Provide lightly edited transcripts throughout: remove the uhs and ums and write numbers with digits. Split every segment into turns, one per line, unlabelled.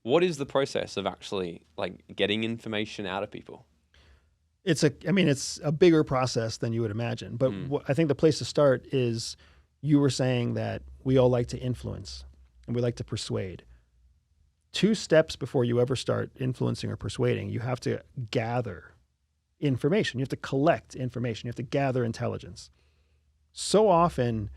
what is the process of actually like getting information out of people?
It's a bigger process than you would imagine. But I think the place to start is, you were saying that we all like to influence and we like to persuade. 2 steps before you ever start influencing or persuading, you have to gather information. You have to collect information. You have to gather intelligence. So often,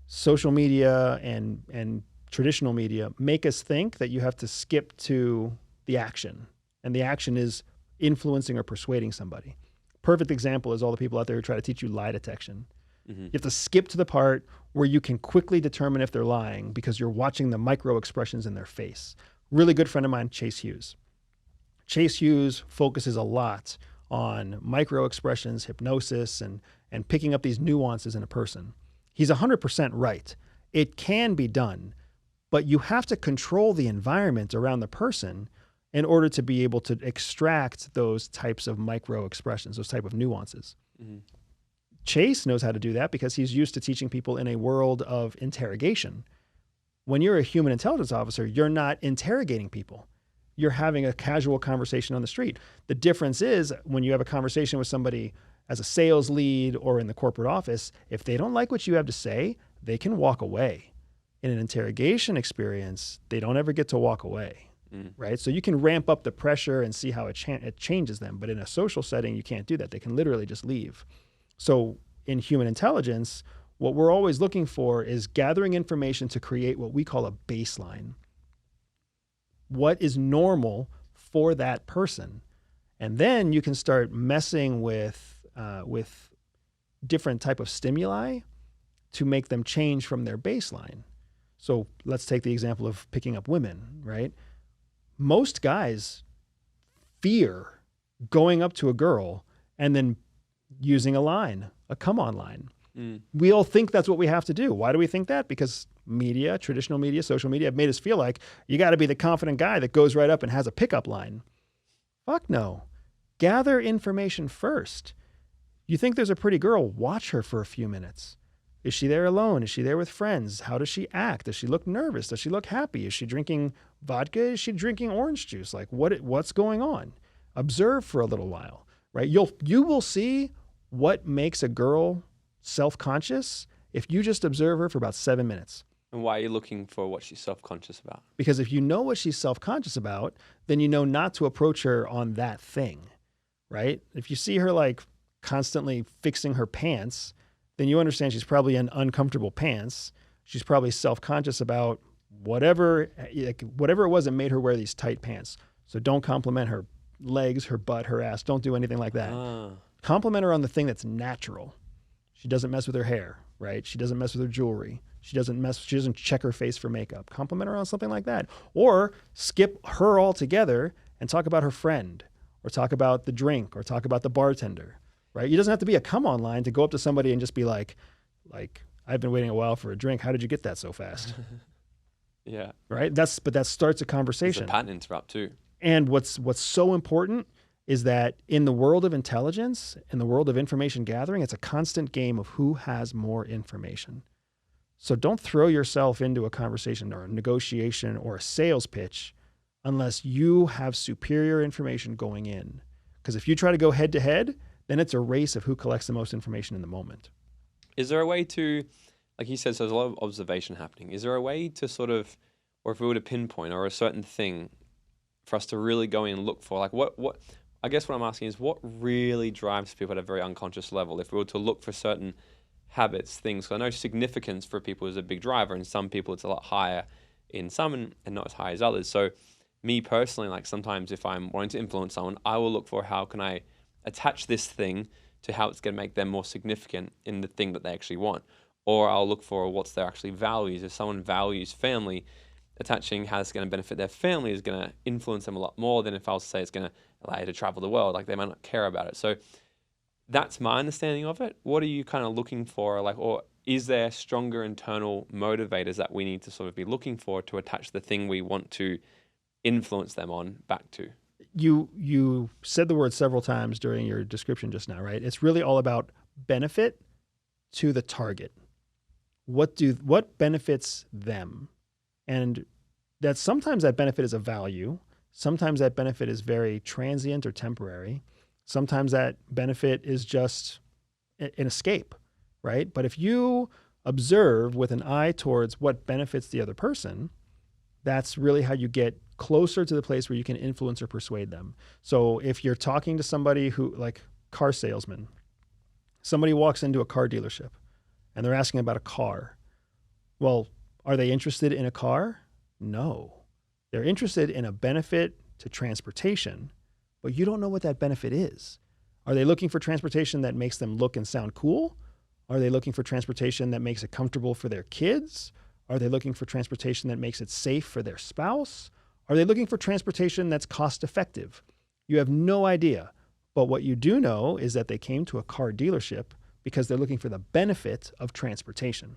social media and traditional media make us think that you have to skip to the action. And the action is influencing or persuading somebody. Perfect example is all the people out there who try to teach you lie detection. You have to skip to the part where you can quickly determine if they're lying because you're watching the micro expressions in their face. Really good friend of mine, Chase Hughes. Chase Hughes focuses a lot on micro expressions, hypnosis, and picking up these nuances in a person. He's 100% right. It can be done, but you have to control the environment around the person in order to be able to extract those types of micro expressions, those type of nuances. Chase knows how to do that because he's used to teaching people in a world of interrogation. When you're a human intelligence officer, you're not interrogating people. You're having a casual conversation on the street. The difference is when you have a conversation with somebody as a sales lead or in the corporate office, if they don't like what you have to say, they can walk away. In an interrogation experience, they don't ever get to walk away, right? So you can ramp up the pressure and see how it changes them. But in a social setting, you can't do that. They can literally just leave. So in human intelligence, what we're always looking for is gathering information to create what we call a baseline. What is normal for that person? And then you can start messing with different type of stimuli to make them change from their baseline. So let's take the example of picking up women, right? Most guys fear going up to a girl and then using a line, a come on line. We all think that's what we have to do. Why do we think that? Because media, traditional media, social media have made us feel like you got to be the confident guy that goes right up and has a pickup line. Fuck no. Gather information first. You think there's a pretty girl, watch her for a few minutes. Is she there alone? Is she there with friends? How does she act? Does she look nervous? Does she look happy? Is she drinking vodka? Is she drinking orange juice? Like what's going on? Observe for a little while, right? You will see what makes a girl self-conscious if you just observe her for about 7 minutes.
And why are you looking for what she's self-conscious about?
Because if you know what she's self-conscious about, then you know not to approach her on that thing, right? If you see her like constantly fixing her pants, then you understand she's probably in uncomfortable pants. She's probably self-conscious about whatever it was that made her wear these tight pants. So don't compliment her legs, her butt, her ass. Don't do anything like that. Compliment her on the thing that's natural. She doesn't mess with her hair, right? She doesn't mess with her jewelry. She doesn't check her face for makeup. Compliment her on something like that. Or skip her altogether and talk about her friend, or talk about the drink, or talk about the bartender, right? It doesn't have to be a come on line to go up to somebody and just be like, I've been waiting a while for a drink. How did you get that so fast?
Yeah.
Right? But that starts a conversation.
It's a pattern interrupt too.
And what's so important is that in the world of intelligence, in the world of information gathering, it's a constant game of who has more information. So don't throw yourself into a conversation or a negotiation or a sales pitch unless you have superior information going in. Because if you try to go head to head, then it's a race of who collects the most information in the moment.
Is there a way to, like you said, so there's a lot of observation happening. Is there a way to sort of, or if we were to pinpoint or a certain thing for us to really go in and look for, like what I guess what I'm asking is what really drives people at a very unconscious level? If we were to look for certain habits, things, 'cause I know significance for people is a big driver, and some people it's a lot higher in some and not as high as others. So me personally, like sometimes if I'm wanting to influence someone, I will look for how can I attach this thing to how it's going to make them more significant in the thing that they actually want. Or I'll look for what's their actually values. If someone values family, attaching how it's going to benefit their family is going to influence them a lot more than if I was to say it's going to allow you to travel the world. Like they might not care about it. So that's my understanding of it. What are you kind of looking for? Like, or is there stronger internal motivators that we need to sort of be looking for to attach the thing we want to influence them on back to?
You said the word several times during your description just now, right? It's really all about benefit to the target. What benefits them? And that sometimes that benefit is a value. Sometimes that benefit is very transient or temporary. Sometimes that benefit is just an escape, right? But if you observe with an eye towards what benefits the other person, that's really how you get closer to the place where you can influence or persuade them. So if you're talking to somebody who, like car salesman, somebody walks into a car dealership and they're asking about a car. Well, are they interested in a car? No. They're interested in a benefit to transportation, but you don't know what that benefit is. Are they looking for transportation that makes them look and sound cool? Are they looking for transportation that makes it comfortable for their kids? Are they looking for transportation that makes it safe for their spouse? Are they looking for transportation that's cost effective? You have no idea. But what you do know is that they came to a car dealership because they're looking for the benefit of transportation.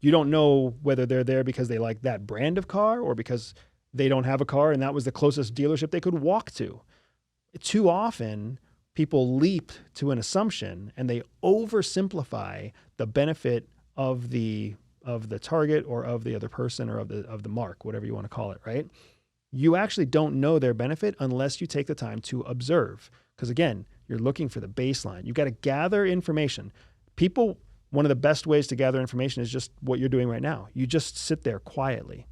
You don't know whether they're there because they like that brand of car or because they don't have a car and that was the closest dealership they could walk to. Too often, people leap to an assumption and they oversimplify the benefit of the target or of the other person or of the mark, whatever you want to call it, right? You actually don't know their benefit unless you take the time to observe. Because again, you're looking for the baseline. You've got to gather information. One of the best ways to gather information is just what you're doing right now. You just sit there quietly.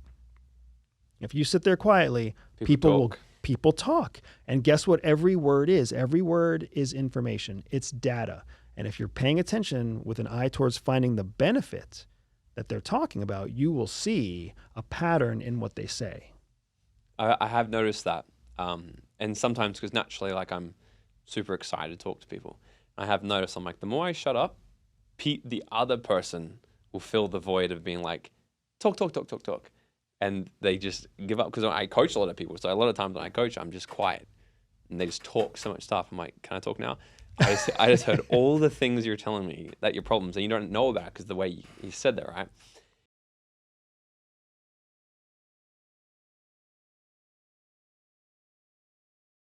If you sit there quietly, people talk. And guess what every word is? Every word is information. It's data. And if you're paying attention with an eye towards finding the benefit that they're talking about, you will see a pattern in what they say.
I have noticed that. And sometimes, because naturally, like, I'm super excited to talk to people. I have noticed, I'm like, the more I shut up, the other person will fill the void of being like, talk. And they just give up. Because I coach a lot of people. So a lot of times when I coach, I'm just quiet. And they just talk so much stuff. I'm like, can I talk now? I just heard all the things you're telling me, that your problems, and you don't know about because the way you said that, right?